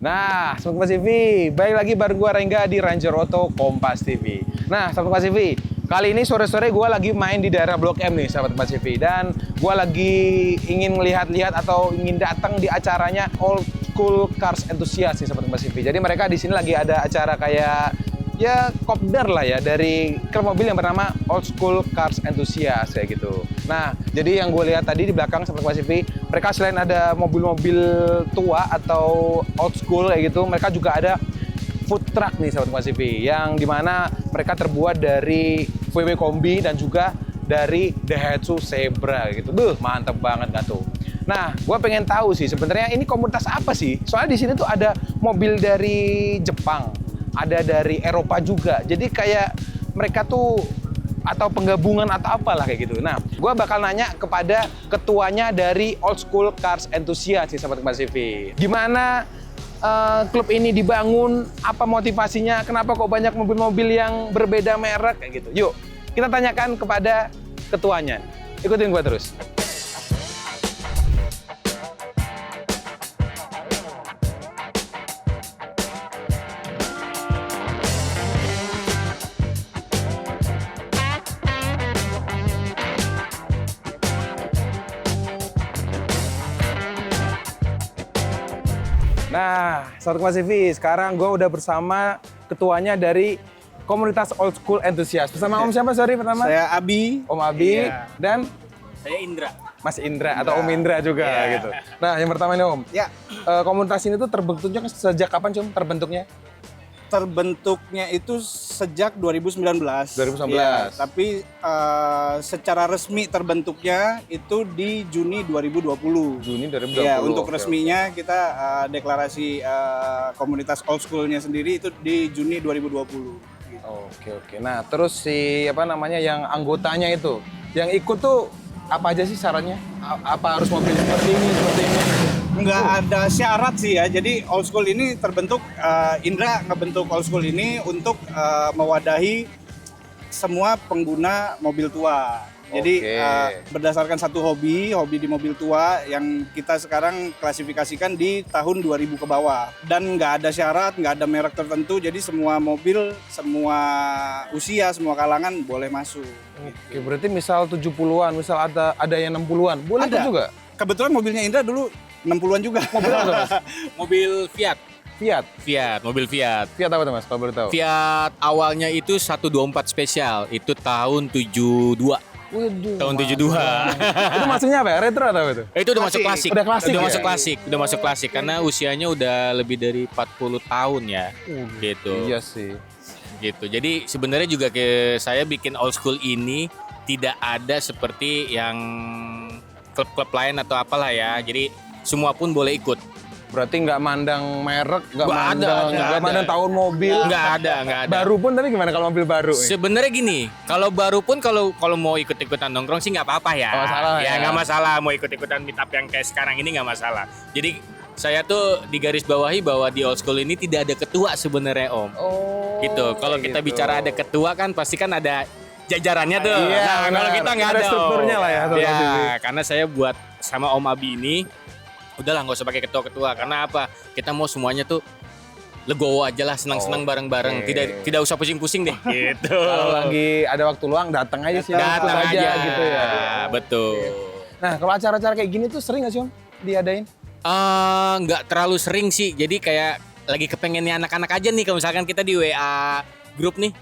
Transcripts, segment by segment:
Nah, Sobat Kompas TV, balik lagi bareng gua Rengga di Ranger Auto Kompas TV. Nah, Sobat Kompas TV, kali ini sore-sore gua lagi main di daerah Blok M nih, Sobat Kompas TV. Dan gua lagi ingin melihat-lihat atau ingin datang di acaranya Old School Cars Enthusiast nih, Sobat Kompas TV. Jadi mereka di sini lagi ada acara kayak ya kopdar lah ya dari klub mobil yang bernama Old School Cars Enthusiast kayak gitu. Nah, jadi yang gue lihat tadi di belakang Sobat Kompas TV, mereka selain ada mobil-mobil tua atau old school kayak gitu, mereka juga ada food truck nih Sobat Kompas TV, yang dimana mereka terbuat dari VW Kombi dan juga dari Daihatsu Zebra gitu. Mantep banget gak tuh? Nah, gue pengen tahu sih sebenarnya ini komunitas apa sih? Soalnya di sini tuh ada mobil dari Jepang, ada dari Eropa juga. Jadi kayak mereka tuh atau penggabungan atau apalah kayak gitu. Nah, gue bakal nanya kepada ketuanya dari Old School Cars Enthusiast sih, Sobat Kompas TV. Gimana klub ini dibangun? Apa motivasinya? Kenapa kok banyak mobil-mobil yang berbeda merek kayak gitu? Yuk, kita tanyakan kepada ketuanya. Ikutin gue terus. Nah, Sobat Kompas TV, sekarang gue udah bersama ketuanya dari komunitas Old School Enthusiast. Bersama Om siapa, sorry pertama? Saya Abi. Om Abi, Iya. dan Saya Indra. Mas Indra atau Om Indra juga gitu. Nah, yang pertama ini Om. Ya, Komunitas ini tuh terbentuknya sejak kapan, Om? Terbentuknya? terbentuknya itu sejak 2019. 2019. Ya, tapi secara resmi terbentuknya itu di Juni 2020. Juni 2020. Ya, untuk Oke, resminya kita deklarasi komunitas old school-nya sendiri itu di Juni 2020. Gitu. Oke. Nah, terus si apa namanya yang anggotanya itu, yang ikut tuh apa aja sih syaratnya? Apa harus mobil seperti ini, seperti ini? Nggak ada syarat sih ya. Jadi old school ini terbentuk, Indra ngebentuk old school ini untuk mewadahi semua pengguna mobil tua. Jadi Oke. berdasarkan satu hobi di mobil tua yang kita sekarang klasifikasikan di tahun 2000 ke bawah. Dan nggak ada syarat, nggak ada merek tertentu, jadi semua mobil, semua usia, semua kalangan boleh masuk. Oke, berarti misal 70-an, misal ada yang 60-an, boleh Ada. ikut juga? Kebetulan mobilnya Indra dulu 60-an juga. Mobil apa tuh, Mas? Mobil Fiat. Mobil Fiat apa tuh, Mas? Kalau boleh tahu. Fiat awalnya itu 124 spesial. Itu tahun 72. Waduh. Tahun 72. Itu maksudnya apa ya? Retro atau apa itu? Itu udah masuk klasik. Udah klasik ya? Udah masuk klasik karena usianya udah lebih dari 40 tahun ya. Gitu. Iya sih. Gitu. Jadi sebenarnya juga saya bikin old school ini tidak ada seperti yang klub-klub lain atau apalah ya. Jadi semua pun boleh ikut. Berarti nggak mandang merek, nggak Nggak ada. mandang tahun mobil. Nggak ada. Baru pun tapi gimana kalau mobil baru? Sebenarnya gini, kalau baru pun kalau mau ikut-ikutan nongkrong sih nggak apa-apa ya. Nggak masalah ya. Nggak masalah mau ikut-ikutan meet up yang kayak sekarang ini nggak masalah. Jadi saya tuh digaris bawahi bahwa di old school ini tidak ada ketua sebenarnya Om. Oh. Gitu. Kalau kita gitu. bicara ada ketua kan pasti kan ada jajarannya tuh. Iya, Nah, kalau benar. kita nggak Ada ada. strukturnya Om. lah ya, Ya, Om. karena saya buat sama Om Abi ini udahlah nggak usah pakai ketua-ketua karena apa? Kita mau semuanya tuh legowo aja lah, senang-senang bareng-bareng. Oke. Tidak usah pusing-pusing deh. Gitu. Kalau lagi ada waktu luang datang aja sih. Datang ikut aja gitu ya. Betul. Nah, kalau acara-acara kayak gini tuh sering nggak sih Om diadain? Nggak terlalu sering sih. Jadi kayak lagi kepengennya anak-anak aja nih. Kalau misalkan kita di WA grup nih,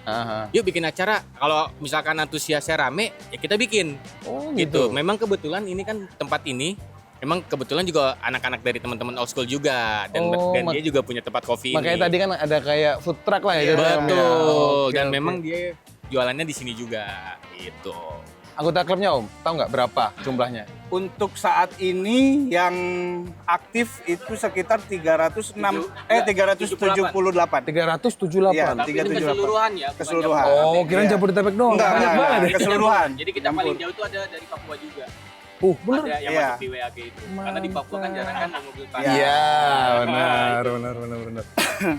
yuk bikin acara. Kalau misalkan antusiasnya rame, ya kita bikin. Oh Gitu. Memang kebetulan ini kan tempat ini. Memang kebetulan juga anak-anak dari teman-teman old school juga dan Oh, dia juga punya tempat kopi Makanya ini. tadi kan ada kayak food truck lah ya. jadi Om, ya. Betul. Oke, Dan oke. memang dia jualannya di sini juga. Gitu. Anggota klubnya Om, tahu nggak berapa jumlahnya? Untuk saat ini yang aktif itu sekitar 378. 378. Iya, Tapi 378. itu keseluruhan ya. bukan Keseluruhan. Jabodetabek. Oh, kirain Iya. Jabodetabek doang. Enggak, Banyak banget ya. keseluruhan. Jadi kita paling jauh itu ada dari Papua juga. Bener. Ada yang Iya. masuk di WAG itu. Karena di Papua kan jarang kan yang mobil tanah. Iya, benar.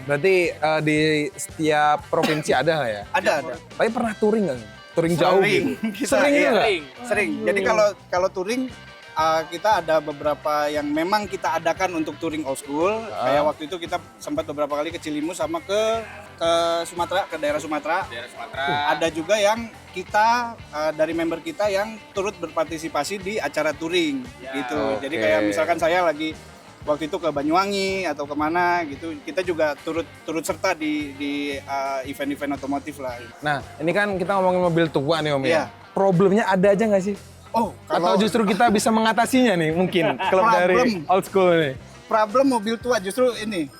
Berarti di setiap provinsi ada lah ya? Ada. Tapi pernah touring nggak? Touring jauh Sering. gitu? Kita, Sering iya. nggak? Sering. Sering. Jadi kalau touring kita ada beberapa yang memang kita adakan untuk touring old school. Kayak waktu itu kita sempat beberapa kali ke Cilimus sama ke Sumatera, ke daerah Sumatera. Ada juga yang kita dari member kita yang turut berpartisipasi di acara touring gitu. Jadi kayak misalkan saya lagi waktu itu ke Banyuwangi atau kemana gitu, kita juga turut serta di event-event otomotif lah. Nah, ini kan kita ngomongin mobil tua nih Om Iya. ya. Problemnya ada aja nggak sih? Oh, Atau justru kita bisa mengatasinya nih mungkin klub dari old school nih. problem mobil tua justru ini.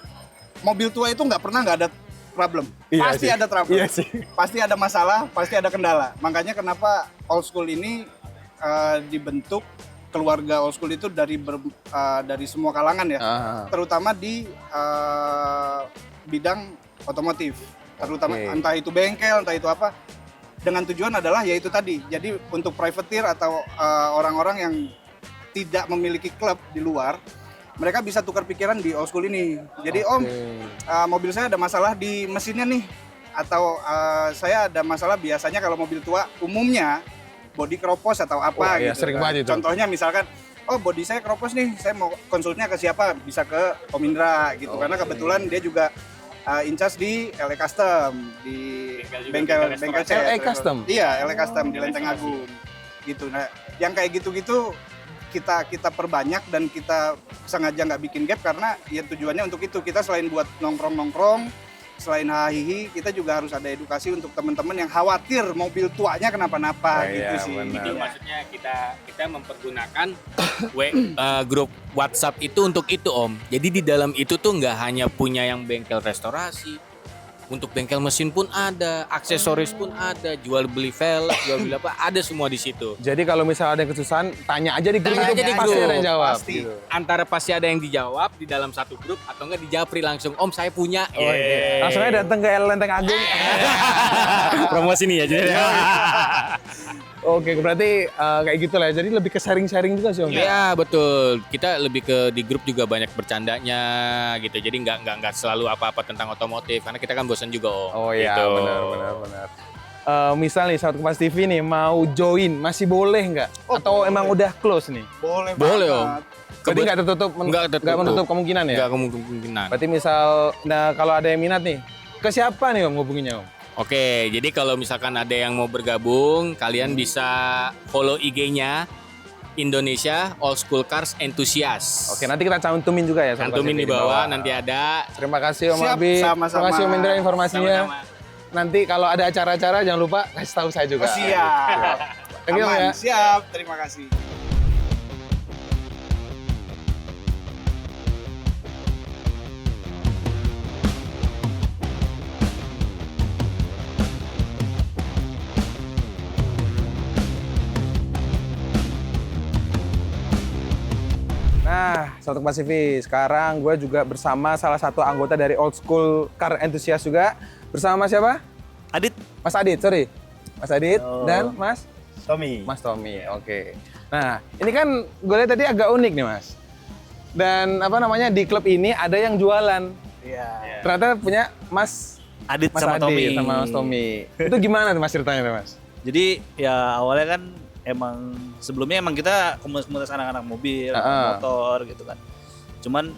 Mobil tua itu nggak ada problem. Iya Pasti sih. ada trouble. Iya sih. Pasti ada masalah, pasti ada kendala. Makanya kenapa old school ini dibentuk keluarga old school itu dari semua kalangan ya. Terutama di bidang otomotif. Terutama entah itu bengkel, entah itu apa. Dengan tujuan adalah yaitu tadi. Jadi untuk privateer atau orang-orang yang tidak memiliki klub di luar, mereka bisa tukar pikiran di old school ini. Jadi Om, mobil saya ada masalah di mesinnya nih, atau saya ada masalah biasanya kalau mobil tua umumnya bodi keropos atau apa iya, gitu. sering banget itu. Contohnya misalkan, oh bodi saya keropos nih, saya mau konsulnya ke siapa? Bisa ke Om Indra gitu, karena kebetulan dia juga in charge di LA Custom, di bengkel LA Custom? Iya, LA Custom di Lenteng Agung gitu. Nah, yang kayak gitu-gitu kita perbanyak dan kita sengaja nggak bikin gap karena ya tujuannya untuk itu. Kita selain buat nongkrong-nongkrong, selain hahihi, kita juga harus ada edukasi untuk teman-teman yang khawatir mobil tuanya kenapa-napa gitu sih. Itu maksudnya kita mempergunakan grup WhatsApp itu untuk itu Om. Jadi di dalam itu tuh nggak hanya punya yang bengkel restorasi, untuk bengkel mesin pun ada, aksesoris pun ada, jual beli velg, jual beli apa, ada semua di situ. Jadi kalau misalnya ada yang kesusahan, tanya aja di grup Tanya itu aja di pasti grup. ada yang jawab. Pasti. Gitu. Antara pasti ada yang dijawab di dalam satu grup atau enggak dijapri langsung, Om saya punya. Langsung aja datang ke Lenteng Agung. Promosi nih ya jadi. Oke, berarti kayak gitu lah. Jadi lebih ke sharing-sharing juga sih Om. Iya betul. Kita lebih ke di grup juga banyak bercandanya gitu. Jadi nggak selalu apa-apa tentang otomotif karena kita kan bosan juga Om. Oh iya, Gitu. benar. Misal nih Sahabat Kompas TV nih mau join, masih boleh nggak? Atau emang udah close nih? Boleh Om. Berarti nggak nggak menutup kemungkinan ya? Nggak kemungkinan. Berarti misal, nah kalau ada yang minat nih, ke siapa nih Om hubunginya Om? Oke, jadi kalau misalkan ada yang mau bergabung, kalian bisa follow IG-nya Indonesia Old School Cars Enthusiast. Oke, nanti kita cantumin juga ya. Sahabat Cantumin Kompas di TV bawah, nanti ada. Terima kasih Om Siap, Abi. sama-sama. Terima kasih Om Indra informasinya. Sama-sama. Nanti kalau ada acara-acara jangan lupa kasih tahu saya juga. Siap. Thank you, Om, Aman, ya. siap. Terima kasih. Nah, Sahabat Kompas TV, sekarang gue juga bersama salah satu anggota dari Old School Car Enthusiast juga. Bersama siapa? Adit. Mas Adit, sorry. Mas Adit Halo. dan Mas Tommy. Tommy, oke. Nah, ini kan gue lihat tadi agak unik nih Mas. Dan apa namanya, di klub ini ada yang jualan. Iya. Ternyata punya Mas Adit Mas sama Adit Tommy. sama Mas Tommy. Itu gimana tuh Mas ceritanya tuh Mas? Jadi ya awalnya kan emang sebelumnya emang kita komunitas anak-anak mobil, motor gitu kan. Cuman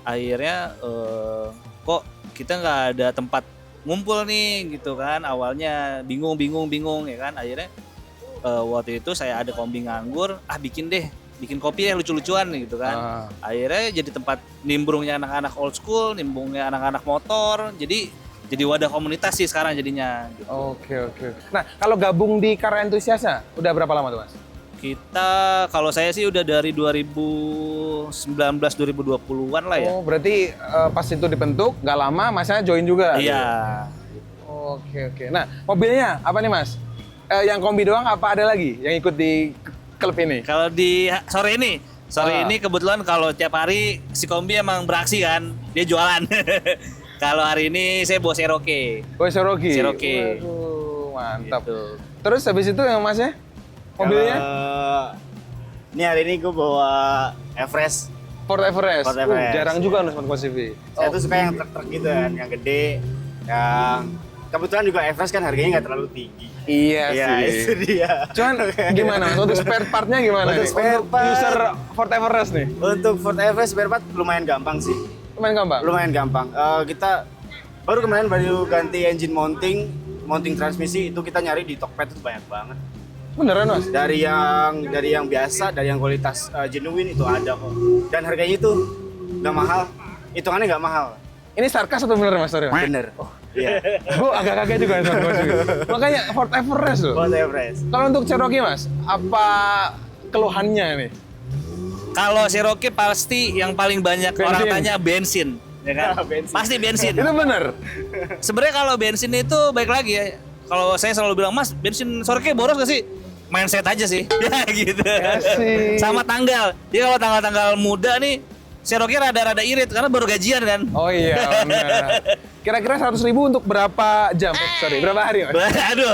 akhirnya kok kita nggak ada tempat ngumpul nih gitu kan. Awalnya bingung ya kan. Akhirnya waktu itu saya ada kombi nganggur, bikin kopi ya lucu-lucuan gitu kan. Akhirnya jadi tempat nimbrungnya anak-anak old school, nimbrungnya anak-anak motor. Jadi wadah komunitas sih sekarang jadinya gitu. Oke. Nah, kalau gabung di Car Enthusiast-nya udah berapa lama tuh Mas? Kita kalau saya sih udah dari 2019 2020-an lah ya. Oh, berarti pas itu dibentuk nggak lama Masnya join juga? Iya. Oke. Nah, mobilnya apa nih Mas? Yang kombi doang apa ada lagi yang ikut di klub ini? Kalau di sore ini kebetulan kalau tiap hari si kombi emang beraksi kan, dia jualan. Kalau hari ini saya bawa Cherokee. Oh, Cherokee. Cherokee. Waduh, mantap. Gitu. Terus habis itu yang Masnya? Mobilnya? Ini hari ini gue bawa Everest. Ford Everest. Ford Everest. Jarang juga nonton Kompas TV. Saya tuh suka yang truk-truk gitu kan, yang gede, yang kebetulan juga Everest kan harganya nggak terlalu tinggi. Iya Ya, sih. itu dia. Cuman gimana Mas? Untuk spare partnya gimana Untuk nih? spare Untuk part- user Ford Everest nih? Untuk Ford Everest spare part lumayan gampang sih. Lumayan gampang? Lumayan gampang. Kita baru ganti engine mounting transmisi itu kita nyari di Tokped itu banyak banget. Beneran Mas? Dari yang biasa, dari yang kualitas genuine itu ada kok. Dan harganya itu nggak mahal. Hitungannya nggak mahal. Ini sarkas atau bener Mas? Sorry, Mas. Bener. Iya. Gue agak kaget juga sama Mas juga. Makanya Ford Everest loh. Ford Everest. Kalau untuk Cherokee Mas, apa keluhannya nih? Kalau Cherokee pasti yang paling banyak Bensin. orang tanya bensin, ya kan? Bensin. Pasti bensin. Itu bener? Sebenarnya kalau bensin itu baik lagi ya. Kalau saya selalu bilang, Mas, bensin Cherokee boros gak sih? Mindset aja sih. Ya gitu. Kasih. Sama tanggal. Jadi kalau tanggal-tanggal muda nih, Cherokee rada-rada irit karena baru gajian kan. Oh iya bener. Kira-kira 100.000 untuk berapa jam? Sorry, berapa hari Mas? Aduh.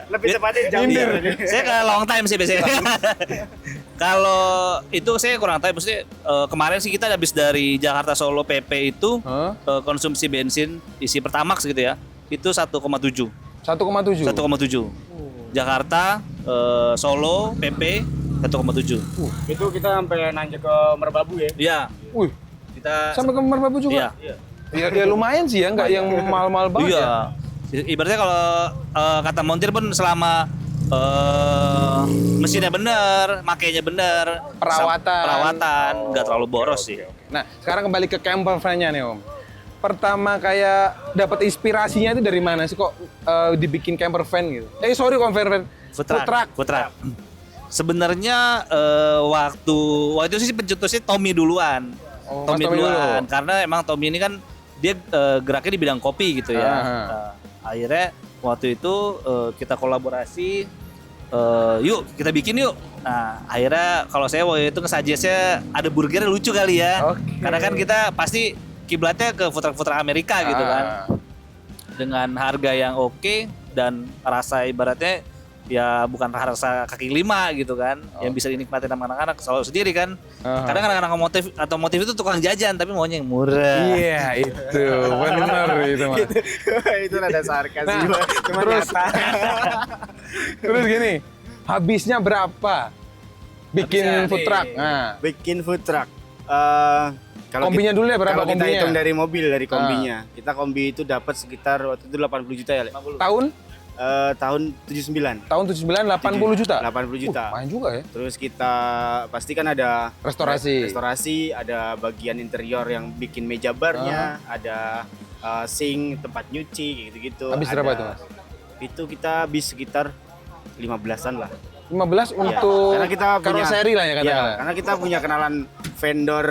Lebih tepatnya jam Nyindir. Saya ke long time sih biasanya. Kalau itu saya kurang tahu, maksudnya kemarin sih kita habis dari Jakarta Solo PP itu Hah? konsumsi bensin isi Pertamax gitu ya, itu 1,7. 1,7. 1,7. Jakarta Solo PP 1,7. Itu kita sampai nanjak ke Merbabu ya. Iya, Wih, kita sampai ke Merbabu juga? Iya. Ya lumayan sih ya, nggak yang mahal-mahal banget ya. Iya. Ibaratnya kalau kata montir pun selama mesinnya bener, makainya bener, perawatan nggak terlalu boros sih. Nah, sekarang kembali ke camper van-nya nih Om. Pertama kayak dapat inspirasinya itu dari mana sih kok dibikin camper van gitu? Sorry camper van. Food truck. Sebenarnya waktu itu sih pencetusnya Tommy duluan. Oh, Tommy Mas Tommy duluan. dulu. Karena emang Tommy ini kan dia geraknya di bidang kopi gitu ya. Akhirnya waktu itu kita kolaborasi, yuk kita bikin yuk. Nah akhirnya kalau saya waktu itu nge-suggest-nya ada burgernya lucu kali ya. Oke. Karena kan kita pasti kiblatnya ke food truck Amerika gitu kan. Dengan harga yang oke dan rasa ibaratnya ya bukan rasa kaki lima gitu kan, yang bisa dinikmati sama anak-anak selalu sendiri kan. Kadang anak-anak motif itu tukang jajan tapi maunya yang murah. Iya itu benar itu Mas. Itu rada sarkas Nah, sih, cuma terus- nyata. Terus gini, habisnya berapa bikin Habisnya food nih. truck? Nah, Bikin food truck. Kalau kombinya dulu ya berapa kalau kita kombinya? hitung dari mobil, dari kombinya, kita kombi itu dapat sekitar waktu itu 80 juta ya, Le? Tahun? Tahun 79. Tahun 79 80 juta. 80 juta. Lumayan juga ya. Terus kita pasti kan ada Restorasi. ada bagian interior yang bikin meja barnya, ada sink, tempat nyuci gitu-gitu. Habis berapa itu Mas? Itu kita habis sekitar 15-an lah. 15 Iya. untuk Karena kita punya karoseri lah ya Iya, katakanlah. karena kita punya kenalan vendor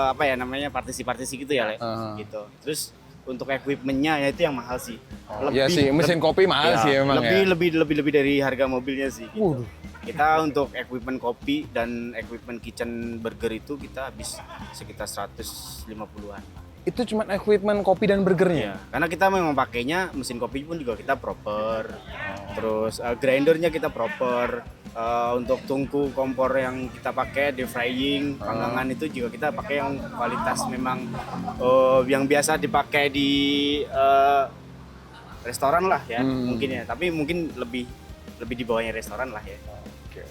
apa ya namanya partisi-partisi gitu ya, Le. Gitu. Terus untuk equipment-nya ya itu yang mahal sih. Iya sih, mesin kopi mahal Iya, sih emang lebih dari harga mobilnya sih. Gitu. Waduh. Kita untuk equipment kopi dan equipment kitchen burger itu kita habis sekitar 150-an. Itu cuma equipment kopi dan burgernya. Karena kita memang pakainya mesin kopi pun juga kita proper. Terus grindernya kita proper. Untuk tungku kompor yang kita pakai deep frying, panggangan itu juga kita pakai yang kualitas memang yang biasa dipakai di restoran lah ya, mungkin ya. Tapi mungkin lebih di bawahnya restoran lah ya.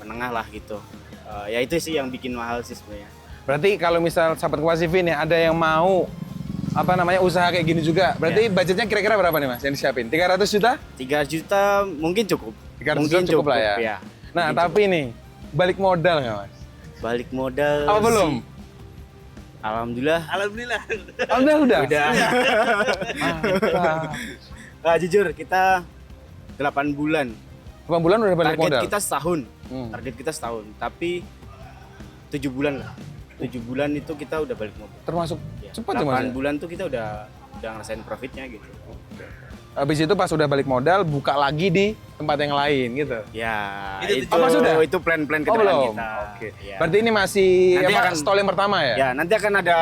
Menengah lah gitu. Ya itu sih yang bikin mahal sih sebenarnya. Berarti kalau misal sahabat Kompas TV nih ada yang mau usaha kayak gini juga. Berarti budgetnya kira-kira berapa nih Mas yang disiapin? 300 juta? 3 juta mungkin cukup. 300 Mungkin juta cukup lah ya. Nah, Mungkin tapi nih balik modal nggak Mas? balik modal Apa belum? sih, alhamdulillah Udah. udah. Mantap. Jujur kita 8 bulan. 8 bulan udah balik Target modal. kita setahun. Hmm. Target kita setahun, tapi 7 bulan lah. 7 bulan itu kita udah balik modal. Termasuk Ya, cepat ya Mas. 8 bulan tuh kita udah ngerasain profitnya gitu. Habis itu pas udah balik modal buka lagi di tempat yang lain gitu. Ya, Itu apa sudah? itu plan-plan ke Oh depan belum. kita. Oke. Ya. Berarti ini masih Nanti akan- stall yang pertama ya? Ya, nanti akan ada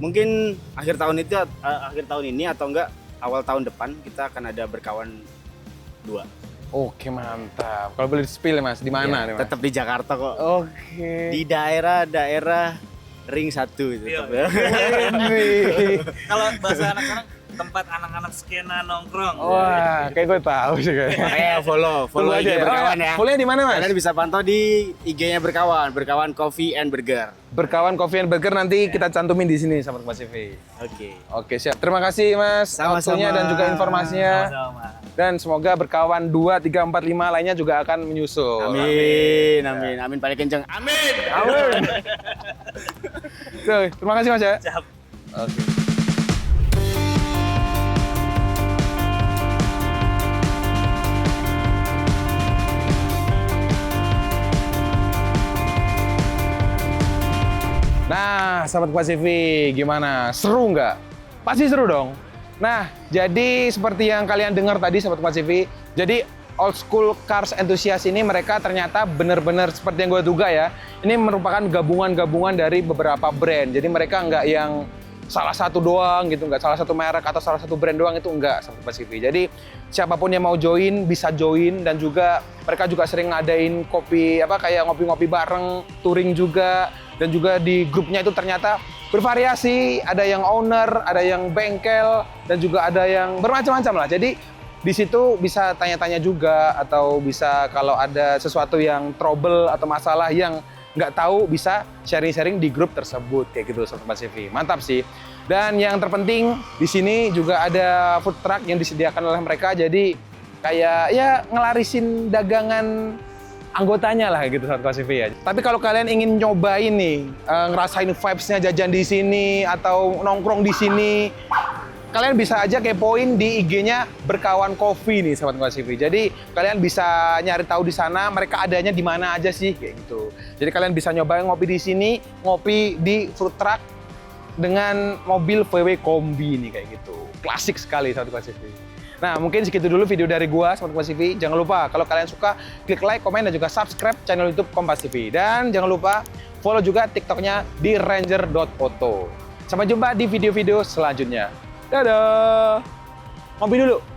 mungkin akhir tahun ini atau enggak awal tahun depan kita akan ada berkawan 2. Oke, mantap. Kalau boleh spill ya Mas, di mana nih Mas? Tetap di Jakarta kok. Oke. Di daerah Ring 1 itu tetap ya. Kalau bahasa anak-anak tempat anak-anak skena nongkrong. Wah, kayak gue tahu sih kayaknya. Makanya follow Tunggu IG aja ya. Berkawan ya. Follow di mana, Mas? Kalian bisa pantau di IG-nya Berkawan Coffee and Burger. Berkawan Coffee and Burger nanti kita cantumin di sini sahabat Kompas TV. Oke. Oke, siap. Terima kasih Mas Sama-sama. waktunya dan juga informasinya. Sama-sama. Dan semoga Berkawan 2, 3, 4, 5 lainnya juga akan menyusul. Amin paling kenceng. Amin. Amin. Tuh, terima kasih Mas ya. Siap. Oke. Nah, sahabat Kompas TV, gimana? Seru nggak? Pasti seru dong. Nah, jadi seperti yang kalian dengar tadi, sahabat Kompas TV, jadi old school cars enthusiast ini mereka ternyata benar-benar seperti yang gue duga ya. Ini merupakan gabungan-gabungan dari beberapa brand. Jadi mereka nggak yang salah satu doang gitu, nggak salah satu merek atau salah satu brand doang, itu nggak, sahabat Kompas TV. Jadi siapapun yang mau join bisa join, dan juga mereka juga sering ngadain kopi kayak ngopi-ngopi bareng, touring juga. Dan juga di grupnya itu ternyata bervariasi, ada yang owner, ada yang bengkel, dan juga ada yang bermacam-macam lah. Jadi di situ bisa tanya-tanya juga, atau bisa kalau ada sesuatu yang trouble atau masalah yang nggak tahu bisa sharing-sharing di grup tersebut kayak gitu, Sobat Kompas TV. Mantap sih. Dan yang terpenting di sini juga ada food truck yang disediakan oleh mereka, jadi kayak ya ngelarisin dagangan anggotanya lah gitu, Sobat Kompas TV ya. Tapi kalau kalian ingin nyobain nih, ngerasain vibes-nya jajan di sini atau nongkrong di sini, kalian bisa aja kepoin di IG-nya Berkawan Coffee nih, Sobat Kompas TV. Jadi kalian bisa nyari tahu di sana mereka adanya di mana aja sih kayak gitu. Jadi kalian bisa nyobain ngopi di sini, ngopi di food truck dengan mobil VW Kombi nih kayak gitu. Klasik sekali, Sobat Kompas TV. Nah, mungkin segitu dulu video dari gua, Sobat Kompas TV. Jangan lupa kalau kalian suka klik like, komen, dan juga subscribe channel YouTube Kompas TV. Dan jangan lupa follow juga TikToknya di ranger.auto. Sampai jumpa di video-video selanjutnya. Dadah. Ngopi dulu.